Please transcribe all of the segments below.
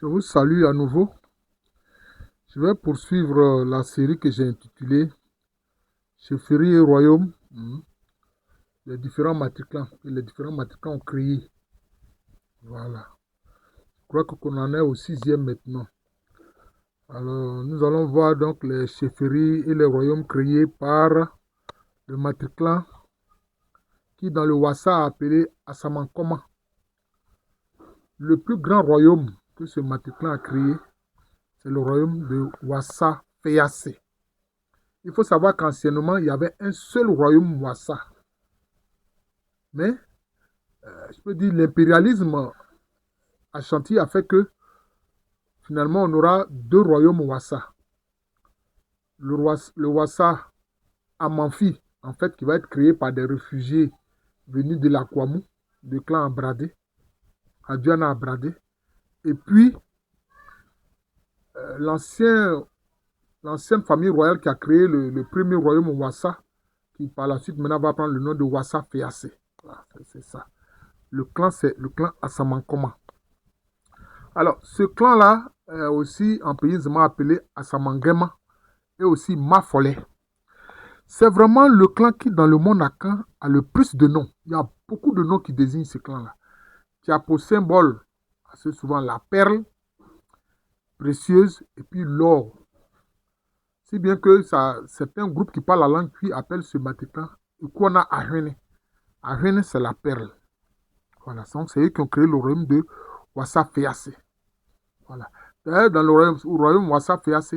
Je vous salue à nouveau. Je vais poursuivre la série que j'ai intitulée Chefferie et Royaume, les différents matriclans. Et les différents matriclans ont créé. Voilà. Je crois qu'on en est au 6e maintenant. Alors, nous allons voir donc les chefferies et les royaumes créés par le matriclan qui, dans le Wassa, a appelé Asamankoma. Le plus grand royaume que ce matriclan a créé, c'est le royaume de Wassa Fayase. Il faut savoir qu'anciennement, il y avait un seul royaume Wassa. Mais, je peux dire, l'impérialisme Ashanti a fait que, finalement, on aura deux royaumes Wassa. Le Wassa Amanfi, en fait, qui va être créé par des réfugiés venus de l'Akwamu, du clan Abradé, Adjana Abradé. Et puis, l'ancienne famille royale qui a créé le premier royaume Wassa, qui par la suite maintenant va prendre le nom de Wassa Fayase. Voilà, c'est ça. Le clan, c'est le clan Asamankoma. Alors, ce clan-là est aussi en paysement appelé Asamangema et aussi Mafole. C'est vraiment le clan qui, dans le monde Akan, a le plus de noms. Il y a beaucoup de noms qui désignent ce clan-là. Qui a pour symbole assez souvent la perle précieuse et puis l'or. Si bien que certains groupes qui parlent la langue puis appellent ce matriclan Ukwana Ahwene. Ahwene, c'est la perle. Voilà, c'est eux qui ont créé le royaume de Wassa Fayase. Voilà. D'ailleurs, dans le royaume Wassa Fayase,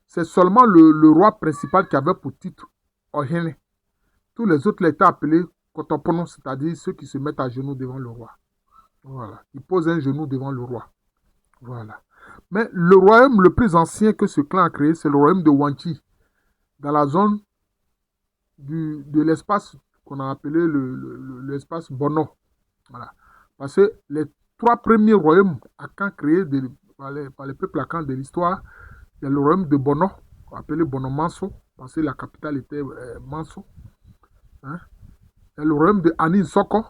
c'est seulement le roi principal qui avait pour titre Ohene. Tous les autres l'étaient appelés Kotopono, c'est-à-dire ceux qui se mettent à genoux devant le roi. Voilà. Ils posent un genou devant le roi. Voilà. Mais le royaume le plus ancien que ce clan a créé, c'est le royaume de Wanchi, dans la zone de l'espace qu'on a appelé l'espace Bono. Voilà. Parce que les trois premiers royaumes Akan créés par les peuples Akan de l'histoire, il y a le royaume de Bono, appelé Bono Manso, parce que la capitale était Manso. Hein? Il y a le royaume de Anin Soko.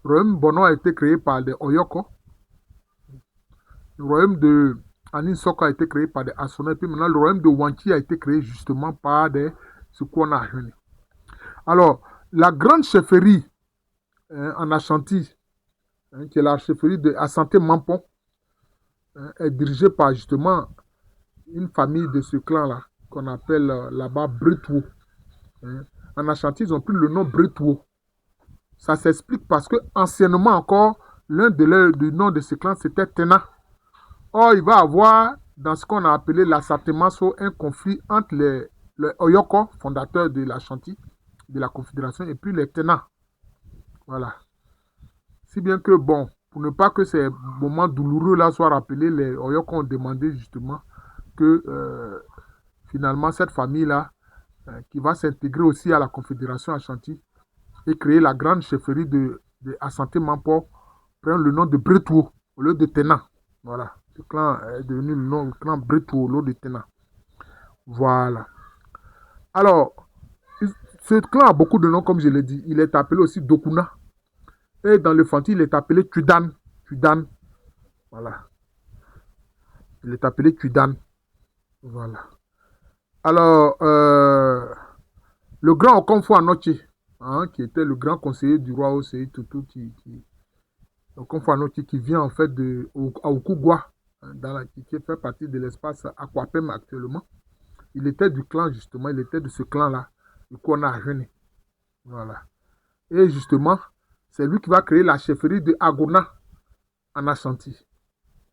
Le royaume Bono a été créé par des Oyoko. Le royaume de Anin Soko a été créé par des Asona. Et puis maintenant, le royaume de Wanchi a été créé justement par des Sukwana Ahwene. Alors, la grande chefferie en Ashanti, qui est la chefferie de Asante Mampon, est dirigée par justement une famille de ce clan-là, qu'on appelle là-bas Bretwo. En Ashanti, ils ont pris le nom Bretwo. Ça s'explique parce que anciennement encore, l'un des noms de ce clan, c'était Tena. Or, il va y avoir, dans ce qu'on a appelé l'Asatemaso, un conflit entre les Oyoko, fondateurs de l'Ashanti, de la Confédération, et puis les Tena. Voilà. Si bien que, bon, pour ne pas que ces moments douloureux-là soient rappelés, les Oyoko ont demandé justement que finalement cette famille-là, qui va s'intégrer aussi à la Confédération Ashanti et créer la grande chefferie de Asante Mampo, prenne le nom de Bretwo au lieu de Tena. Voilà. Ce clan est devenu le clan Bretwo au lieu de Tena. Voilà. Alors, ce clan a beaucoup de noms, comme je l'ai dit. Il est appelé aussi Dokuna. Et dans le Fanti, il est appelé Tudan. Tudan. Voilà. Il est appelé Tudan. Voilà. Alors, le grand Okonfo Anoche, qui était le grand conseiller du roi Osei Tutu, Okonfo Anoche, qui vient en fait à Okugwa, qui fait partie de l'espace Akwapem actuellement. Il était du clan, justement, il était de ce clan-là, le Kona Ahwene. Voilà. Et justement, c'est lui qui va créer la chefferie de Agona en Ashanti.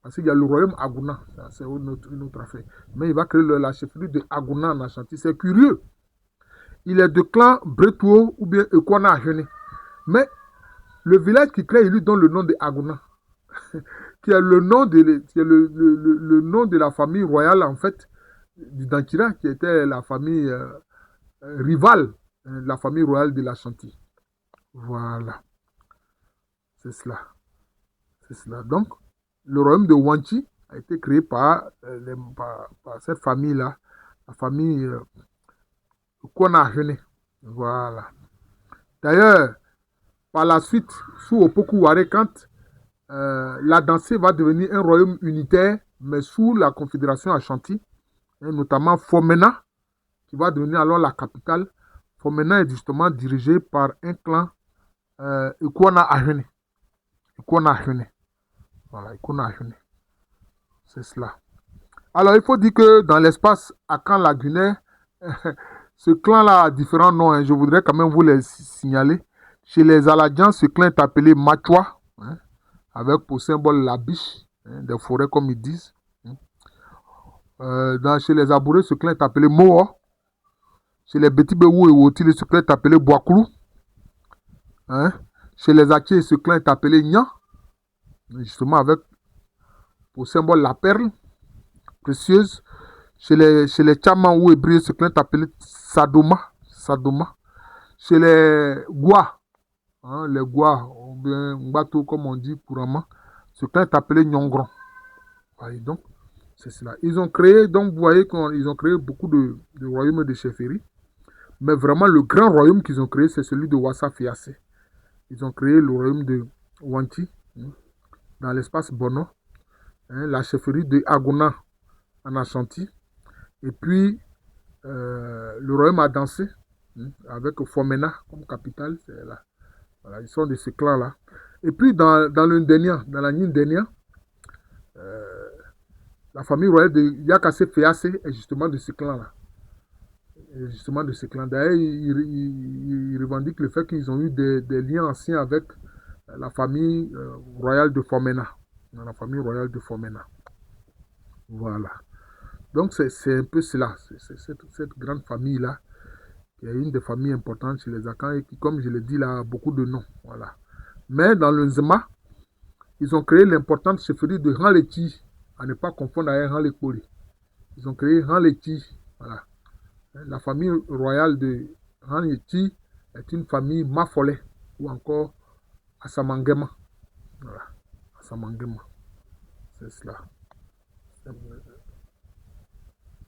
Parce qu'il y a le royaume Agona, c'est une autre affaire. Mais il va créer la chefferie de Agona en Ashanti. C'est curieux. Il est de clan Bretwo ou bien Ekwana Ahwene. Mais le village qui crée, il lui donne le nom de Agona, qui est le nom de la famille royale, en fait, du Dankira, qui était la famille rivale, la famille royale de l'Ashanti. Voilà. C'est cela. C'est cela. Donc, le royaume de Wanchi a été créé par cette famille-là, la famille Kwana-Ahwene. Voilà. D'ailleurs, par la suite, sous Opoku Ware, quand La Dansée va devenir un royaume unitaire, mais sous la Confédération Ashanti, et notamment Fomena, qui va devenir alors la capitale. Fomena est justement dirigé par un clan Ikwana Ahene. Ikwana Ahene. Voilà, Ikwana Ahene. C'est cela. Alors, il faut dire que dans l'espace Akan-Lagunaire, ce clan-là a différents noms. Hein. Je voudrais quand même vous les signaler. Chez les Aladjans, ce clan est appelé Machwa, hein, avec pour symbole la biche, hein, des forêts comme ils disent. Chez les Abourés, ce clan est appelé Moa. Chez les Betibéou et Wotile, ce clan est appelé Boakoulou. Hein. Chez les Atiers, ce clan est appelé Nya, justement avec pour symbole la perle précieuse. Chez les Tchaman ou Hébreux, ce clan est appelé Sadoma. Sadoma. Chez les Gwa, hein, les Gwa, ou bien Mbato comme on dit couramment, ce clan est appelé Nyongron. Voyez donc, c'est cela. Ils ont créé, donc vous voyez qu'ils ont créé beaucoup de royaumes de chefferie. Mais vraiment, le grand royaume qu'ils ont créé, c'est celui de Wassa Fiassé. Ils ont créé le royaume de Wanti, hein, dans l'espace Bono, hein, la chefferie de Agona en Ashanti, et puis le royaume a dansé, hein, avec Fomena comme capitale. Là. Voilà, ils sont de ce clan-là. Et puis dans le Ndenia, dans la Ndenia, la famille royale de Yakase Fiassé est justement de ce clan-là. Justement de ce clan. D'ailleurs, ils revendiquent le fait qu'ils ont eu des liens anciens avec la famille royale de Fomena. La famille royale de Fomena. Voilà. Donc, c'est un peu cela. C'est cette grande famille-là, qui est une des familles importantes chez les Akans et qui, comme je l'ai dit, là, a beaucoup de noms. Voilà. Mais dans le Nzema, ils ont créé l'importante chefferie de Hanleti, à ne pas confondre avec Hanlekoli. Ils ont créé Hanleti. Voilà. La famille royale de Hanleti est une famille Mafole ou encore Asamangema. Voilà. Asamangema. C'est cela.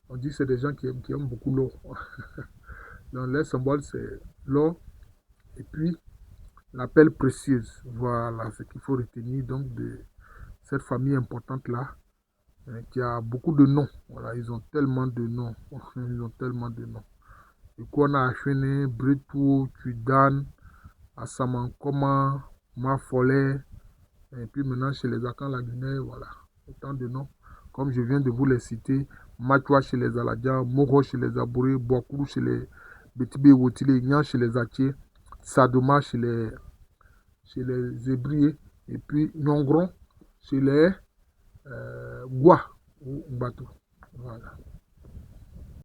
On dit que c'est des gens qui aiment beaucoup l'eau. Donc, leur symbole, c'est l'or et puis la perle précieuse. Voilà ce qu'il faut retenir donc de cette famille importante-là, hein, qui a beaucoup de noms. Voilà, ils ont tellement de noms. Ils ont tellement de noms. Et qu'on a Achene, Bretou, Tudan, Asamankoma, Mafole, et puis maintenant chez les Akans Lagunaire, voilà, autant de noms. Comme je viens de vous les citer, Machwa chez les Aladjans, Moro chez les Abourés, Boakoulou chez les Betibé Wotile, Nyan chez les Atiers, Sadoma chez les Hébriers, et puis Nyongron chez les Gwa ou Mbato. Voilà.